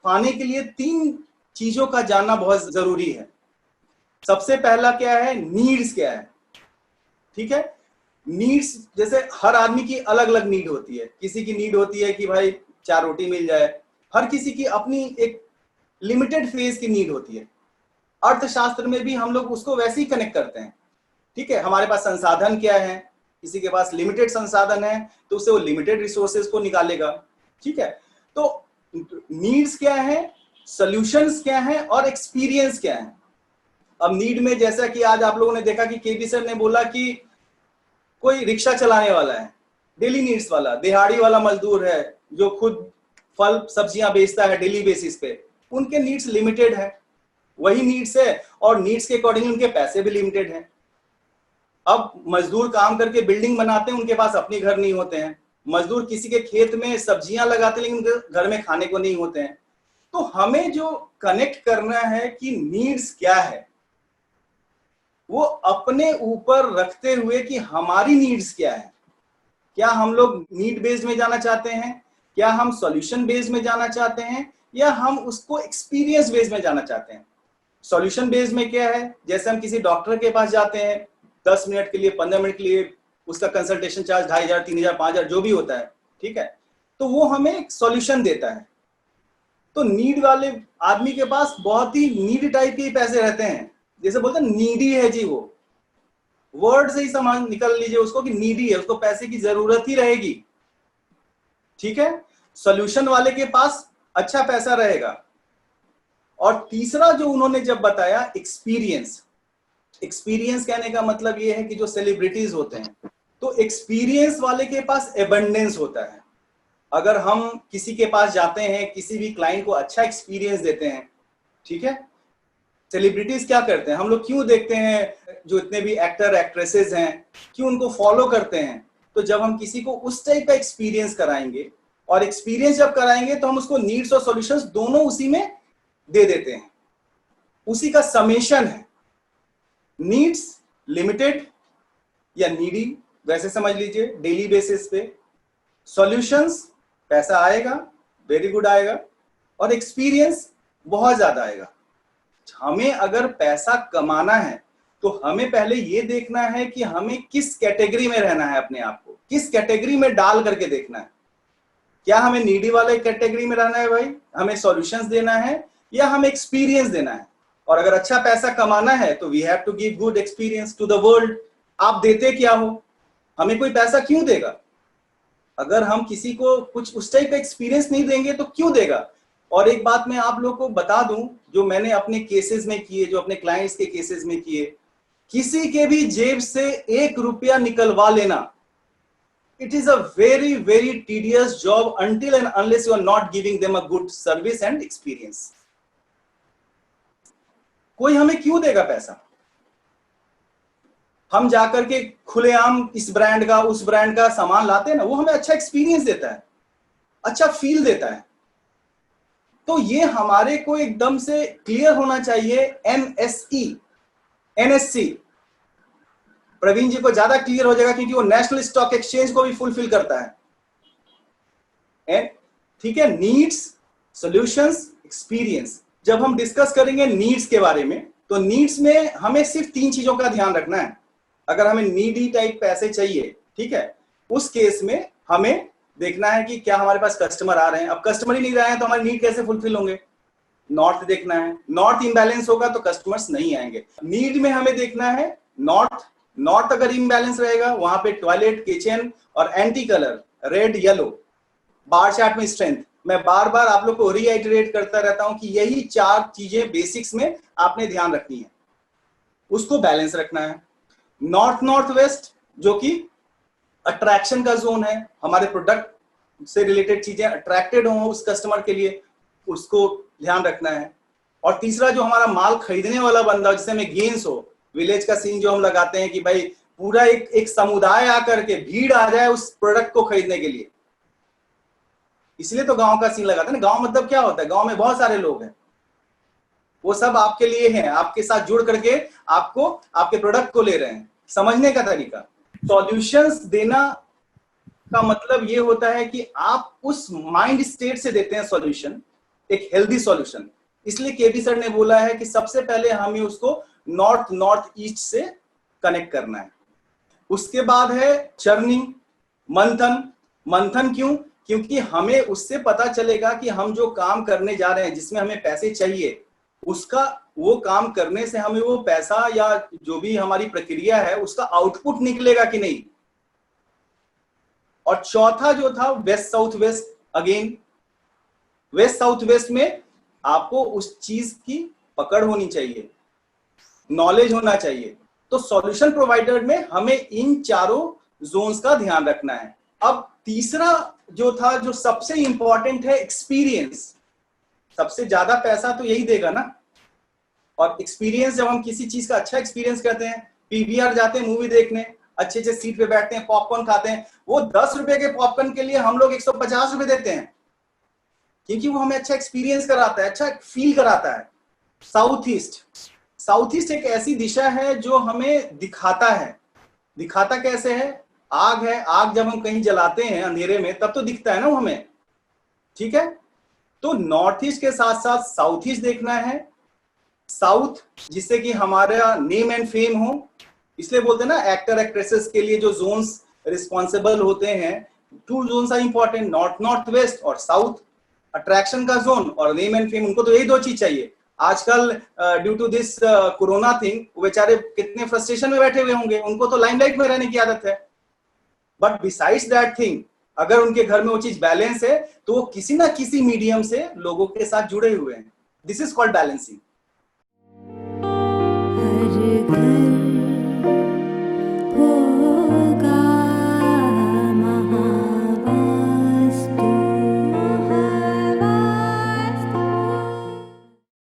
पाने के लिए 3 चीजों का जानना बहुत जरूरी है। सबसे पहला क्या है, नीड्स क्या है। ठीक है, नीड्स जैसे हर आदमी की अलग अलग नीड होती है। किसी की नीड होती है कि भाई 4 रोटी मिल जाए, हर किसी की अपनी एक लिमिटेड फेज की नीड होती है। अर्थशास्त्र में भी हम लोग उसको वैसे ही कनेक्ट करते हैं। ठीक है, हमारे पास संसाधन क्या है, किसी के पास लिमिटेड संसाधन है तो उससे वो लिमिटेड रिसोर्सेज को निकालेगा। ठीक है, तो नीड्स क्या है, सॉल्यूशंस क्या है और एक्सपीरियंस क्या है। अब नीड में जैसा कि आज आप लोगों ने देखा कि केपी सर ने बोला कि कोई रिक्शा चलाने वाला है, डेली नीड्स वाला, दिहाड़ी वाला मजदूर है जो खुद फल सब्जियां बेचता है डेली बेसिस पे, उनके नीड्स लिमिटेड है, वही नीड्स है और नीड्स के अकॉर्डिंग उनके पैसे भी लिमिटेड हैं। अब मजदूर काम करके बिल्डिंग बनाते हैं, उनके पास अपने घर नहीं होते हैं। मजदूर किसी के खेत में सब्जियां लगाते हैं लेकिन उनके घर में खाने को नहीं होते हैं। तो हमें जो कनेक्ट करना है कि नीड्स क्या है, वो अपने ऊपर रखते हुए कि हमारी नीड्स क्या है। क्या हम लोग नीड बेस्ड में जाना चाहते हैं, क्या हम सॉल्यूशन बेस्ड में जाना चाहते हैं, या हम उसको एक्सपीरियंस बेस्ड में जाना चाहते हैं। सॉल्यूशन बेस्ड में क्या है, जैसे हम किसी डॉक्टर के पास जाते हैं 10 मिनट के लिए, 15 मिनट के लिए, उसका कंसल्टेशन चार्ज 2500, 3000, 5000 जो भी होता है। ठीक है, तो वो हमें एक सॉल्यूशन देता है। तो नीड वाले आदमी के पास बहुत ही नीड टाइप के पैसे रहते हैं, जैसे बोलते हैं नीडी है जी, वो वर्ड से ही समझ निकल लीजिए उसको कि नीडी है, उसको पैसे की जरूरत ही रहेगी। ठीक है, सॉल्यूशन वाले के पास अच्छा पैसा रहेगा। और तीसरा जो उन्होंने जब बताया, एक्सपीरियंस। एक्सपीरियंस कहने का मतलब ये है कि जो सेलिब्रिटीज होते हैं, तो एक्सपीरियंस वाले के पास एबंडेंस होता है। अगर हम किसी के पास जाते हैं, किसी भी क्लाइंट को अच्छा एक्सपीरियंस देते हैं, ठीक है, सेलिब्रिटीज क्या करते हैं, हम लोग क्यों देखते हैं, जो इतने भी एक्टर एक्ट्रेसेस हैं क्यों उनको फॉलो करते हैं, तो जब हम किसी को उस टाइप का एक्सपीरियंस कराएंगे, और एक्सपीरियंस जब कराएंगे तो हम उसको नीड्स और सॉल्यूशंस दोनों उसी में दे देते हैं। उसी का समेशन है। नीड्स लिमिटेड या नीडी, वैसे समझ लीजिए डेली बेसिस पे। सॉल्यूशंस पैसा आएगा, वेरी गुड आएगा, और एक्सपीरियंस बहुत ज्यादा आएगा। हमें अगर पैसा कमाना है तो हमें पहले ये देखना है कि हमें किस कैटेगरी में रहना है, अपने आप को किस कैटेगरी में डाल करके देखना है। क्या हमें नीडी वाले कैटेगरी में रहना है भाई, हमें सॉल्यूशंस देना है, या हमें एक्सपीरियंस देना है। और अगर अच्छा पैसा कमाना है तो we have to give good experience to the world. आप देते क्या हो, हमें कोई पैसा क्यों देगा? अगर हम किसी को कुछ उस टाइप का एक्सपीरियंस नहीं देंगे तो क्यों देगा? और एक बात मैं आप लोग को बता दूं, जो मैंने अपने केसेस में किए, जो अपने क्लाइंट्स के केसेस में किए, किसी के भी जेब से 1 रुपया निकलवा लेना, it is a very very tedious job until and unless you are not giving them a good service and experience. कोई हमें क्यों देगा पैसा? हम जाकर के खुलेआम इस ब्रांड का उस ब्रांड का सामान लाते हैं ना, वो हमें अच्छा एक्सपीरियंस देता है, अच्छा फील देता है। तो ये हमारे को एकदम से क्लियर होना चाहिए। एनएसई, एनएससी, प्रवीण जी को ज्यादा क्लियर हो जाएगा क्योंकि वो नेशनल स्टॉक एक्सचेंज को भी फुलफिल करता है। ठीक है, नीड्स, सॉल्यूशंस, एक्सपीरियंस। जब हम डिस्कस करेंगे नीड्स के बारे में, तो नीड्स में हमें सिर्फ 3 चीजों का ध्यान रखना है। अगर हमें नीडी टाइप पैसे चाहिए, ठीक है, उस केस में हमें देखना है कि क्या हमारे पास कस्टमर आ रहे हैं। अब कस्टमर ही नहीं रहे हैं तो हमारे नीड कैसे फुलफिल होंगे? नॉर्थ देखना है, नॉर्थ इम्बैलेंस होगा तो कस्टमर्स नहीं आएंगे। नीड में हमें देखना है नॉर्थ, नॉर्थ अगर इम्बैलेंस रहेगा, वहां पे टॉयलेट, किचन और anti colour, red, yellow, bar chart में स्ट्रेंथ। मैं बार बार आप लोग को रीआइटरेट करता रहता हूं कि यही 4 चीजें बेसिक्स में आपने ध्यान रखनी है, उसको बैलेंस रखना है। नॉर्थ, नॉर्थ वेस्ट, जो कि अट्रैक्शन का जोन है, हमारे प्रोडक्ट से रिलेटेड चीजें अट्रैक्टेड हो उस कस्टमर के लिए, उसको ध्यान रखना है। और तीसरा, जो हमारा माल खरीदने वाला बंदा, जिससे हमें गेन्स हो, विलेज का सीन जो हम लगाते हैं कि भाई पूरा एक समुदाय आकर के भीड़ आ जाए उस प्रोडक्ट को खरीदने के लिए, इसलिए तो गांव का सीन लगाते हैं ना। गांव मतलब क्या होता है, गांव में बहुत सारे लोग हैं, वो सब आपके लिए हैं, आपके साथ जुड़ करके आपको आपके प्रोडक्ट को ले रहे हैं। समझने का तरीका, सॉल्यूशंस देना का मतलब ये होता है कि आप उस माइंड स्टेट से देते हैं सॉल्यूशन, एक हेल्दी सॉल्यूशन। इसलिए केबी सर ने बोला है कि सबसे पहले हमें उसको नॉर्थ ईस्ट से कनेक्ट करना है। उसके बाद है चर्निंग, मंथन क्यों? क्योंकि हमें उससे पता चलेगा कि हम जो काम करने जा रहे हैं, जिसमें हमें पैसे चाहिए, उसका वो काम करने से हमें वो पैसा या जो भी हमारी प्रक्रिया है उसका आउटपुट निकलेगा कि नहीं। और चौथा जो था west south west, again west south west में आपको उस चीज की पकड़ होनी चाहिए, नॉलेज होना चाहिए। तो सॉल्यूशन प्रोवाइडर में हमें इन चारों जोन्स का ध्यान रखना है। अब तीसरा जो था, जो सबसे इंपॉर्टेंट है, एक्सपीरियंस। सबसे ज्यादा पैसा तो यही देगा ना। और एक्सपीरियंस, जब हम किसी चीज का अच्छा एक्सपीरियंस करते हैं, पीवीआर जाते हैं मूवी देखने, अच्छे अच्छे सीट पे बैठते हैं, पॉपकॉर्न खाते हैं, वो 10 रुपए के पॉपकॉर्न के लिए हम लोग 150 रुपए देते हैं, क्योंकि वो हमें अच्छा एक्सपीरियंस कराता है, अच्छा फील कराता है। साउथ ईस्ट एक ऐसी दिशा है जो हमें दिखाता है। दिखाता कैसे है? आग है, आग जब हम कहीं जलाते हैं अंधेरे में तब तो दिखता है ना वो हमें, ठीक है। तो नॉर्थ ईस्ट के साथ साथ साउथ ईस्ट देखना है। साउथ जिससे कि हमारा नेम एंड फेम हो, इसलिए बोलते हैं ना एक्टर एक्ट्रेसेस के लिए जो जोन्स रिस्पॉन्सिबल होते हैं, 2 zones are important, north west और साउथ। अट्रैक्शन का जोन और नेम एंड फेम, उनको तो यही 2 चीज चाहिए। आजकल due to this corona thing, वो बेचारे कितने फ्रस्ट्रेशन में बैठे हुए होंगे, उनको तो लाइमलाइट में रहने की आदत है। बट बिसाइड्स दैट थिंग, अगर उनके घर में वो चीज बैलेंस है, तो वो किसी ना किसी मीडियम से लोगों के साथ जुड़े हुए हैं। This is called balancing.